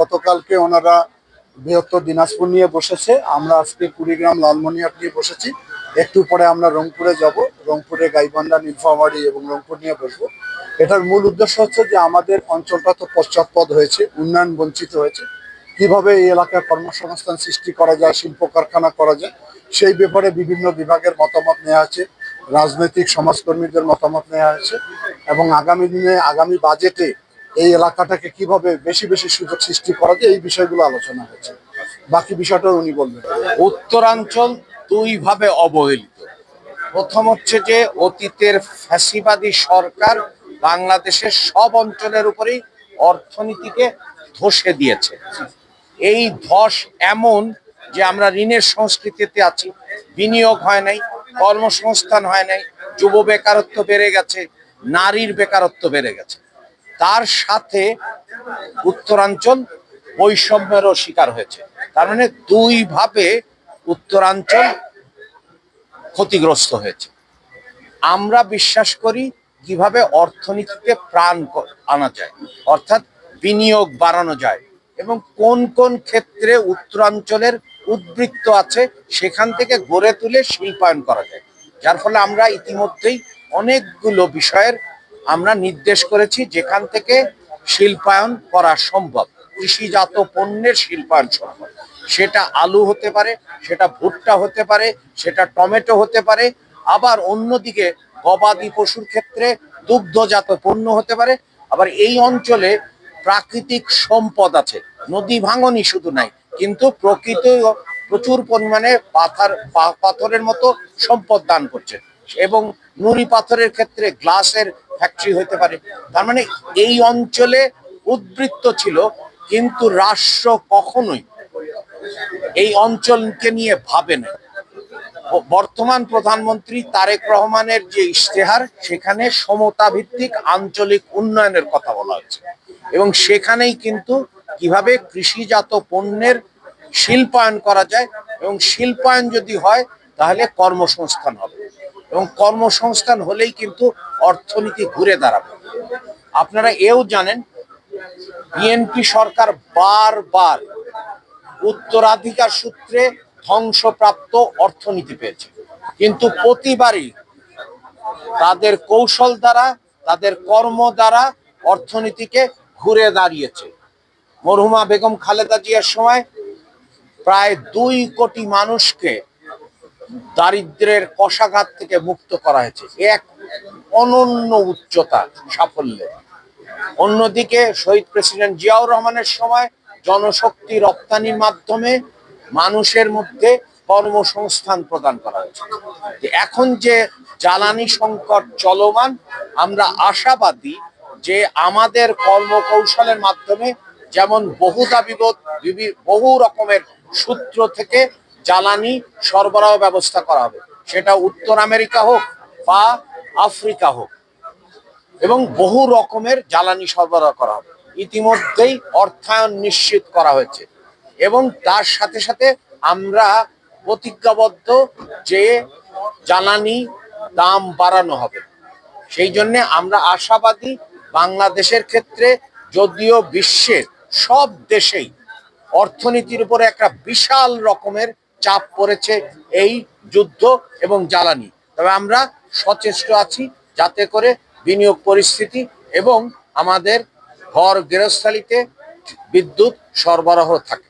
গতকালকে ওনারা বৃহত্তর দিনাজপুর নিয়ে বসেছে, আমরা আজকে কুড়িগ্রাম লালমনিরহাট নিয়ে বসেছি। একটু পরে আমরা রংপুরে যাব, রংপুরে গাইবান্ধা, নীলফামারী এবং রংপুর নিয়ে বসবো। এটার মূল উদ্দেশ্য হচ্ছে যে আমাদের অঞ্চলটা তো পশ্চাৎপদ হয়েছে, উন্নয়ন বঞ্চিত হয়েছে। কিভাবে এই এলাকায় কর্মসংস্থান সৃষ্টি করা যায়, শিল্প কারখানা করা যায়, সেই ব্যাপারে বিভিন্ন বিভাগের মতামত নেওয়া আছে, রাজনৈতিক সমাজকর্মীদের মতামত নেওয়া হয়েছে এবং আগামী দিনে আগামী বাজেটে এই এলাকাটাকে কিভাবে বেশি বেশি সুযোগ সৃষ্টি করা যায় এই বিষয়গুলো আলোচনা হয়েছে। বাকি বিষয়টা উনি বলবেন। উত্তরাঞ্চল দুইভাবে অবহেলিত। প্রথম হচ্ছে যে অতীতের ফ্যাসিবাদী সরকার বাংলাদেশের সব অঞ্চলের উপরেই অর্থনীতিকে ধসে দিয়েছে। এই ধস এমন যে আমরা ঋণের সংস্কৃতিতে আছি, বিনিয়োগ হয় নাই, কর্মসংস্থান হয় নাই, যুব বেকারত্ব বেড়ে গেছে, নারীর বেকারত্ব বেড়ে গেছে। তার সাথে উত্তরাঞ্চল বৈষম্যেরও শিকার হয়েছে। তার মানে দুইভাবে উত্তরাঞ্চল ক্ষতিগ্রস্ত হয়েছে। আমরা বিশ্বাস করি কিভাবে অর্থনীতিতে প্রাণ আনা যায়, অর্থাৎ বিনিয়োগ বাড়ানো যায় এবং কোন কোন ক্ষেত্রে উত্তরাঞ্চলের উদ্বৃত্ত আছে সেখান থেকে গড়ে তুলে শিল্পায়ন করা যায়। যার ফলে আমরা ইতিমধ্যেই অনেকগুলো বিষয়ের আমরা নির্দেশ করেছি যেখান থেকে শিল্পায়ন করা সম্ভব, কৃষিজাত পণ্যের শিল্পায়ন সম্ভব। সেটা আলু হতে পারে, সেটা ভুট্টা হতে পারে, সেটা টমেটো হতে পারে, আবার অন্যদিকে গবাদি পশুর ক্ষেত্রে দুগ্ধজাত পণ্য হতে পারে। আবার এই অঞ্চলে প্রাকৃতিক সম্পদ আছে, নদী ভাঙনই শুধু নাই, কিন্তু প্রকৃতি প্রচুর পরিমাণে পাথরের মতো সম্পদ দান করছে এবং নুড়ি পাথরের ক্ষেত্রে গ্লাসের ফ্যাক্টরি হতে পারে। তার মানে এই অঞ্চলে উদ্বৃত্ত ছিল, কিন্তু রাষ্ট্র কখনোই এই অঞ্চলকে নিয়ে ভাবে না। বর্তমান প্রধানমন্ত্রী তারেক রহমানের যে ইশতেহার, সেখানে সমতা ভিত্তিক আঞ্চলিক উন্নয়নের কথা বলা হচ্ছে এবং সেখানেই কিন্তু কিভাবে কৃষিজাত পণ্যের শিল্পায়ন করা যায় এবং শিল্পায়ন যদি হয় তাহলে কর্মসংস্থান হবে এবং কর্মসংস্থান হলেই কিন্তু অর্থনীতি ঘুরে দাঁড়াবে। আপনারা এও জানেন বিএনপি সরকার বারবার উত্তরাধিকার সূত্রে ধ্বংসপ্রাপ্ত অর্থনীতি পেয়েছে, কিন্তু প্রতিবারই তাদের কৌশল দ্বারা, তাদের কর্ম দ্বারা অর্থনীতিকে ঘুরে দাঁড়িয়েছে। মরহুমা বেগম খালেদা জিয়ার সময় প্রায় 2 কোটি মানুষকে দারিদ্রের কষাঘাত থেকে মুক্ত করা হয়েছে, এক অনন্য উচ্চতা সাফল্যে। অন্যদিকে শহীদ প্রেসিডেন্ট জিয়াউর রহমানের সময় জনশক্তি রপ্তানির মাধ্যমে মানুষের মধ্যে কর্মসংস্থান প্রদান করা হয়েছে। এখন যে জ্বালানি সংকট চলমান, আমরা আশাবাদী যে আমাদের কর্মকৌশলের মাধ্যমে যেমন বহু রকমের সূত্র থেকে জ্বালানি সরবরাহ ব্যবস্থা করা হবে, সেটা উত্তর আমেরিকা হোক বা আফ্রিকা হোক, এবং বহু রকমের জ্বালানি সরবরাহ করা হবে। ইতিমধ্যেই অর্থায়ন নিশ্চিত করা হয়েছে এবং তার সাথে সাথে আমরা প্রতিজ্ঞাবদ্ধ যে জ্বালানি দাম বাড়ানো হবে। সেই জন্য আমরা আশাবাদী। বাংলাদেশের ক্ষেত্রে যদিও বিশ্বের সব দেশেই অর্থনীতির উপরে একটা বিশাল রকমের চাপ পড়েছে এই যুদ্ধ এবং জ্বালানি, তবে আমরা সচেষ্ট আছি যাতে করে বিনিয়োগ পরিস্থিতি এবং আমাদের ঘর গৃহস্থালিতে বিদ্যুৎ সরবরাহ থাকে।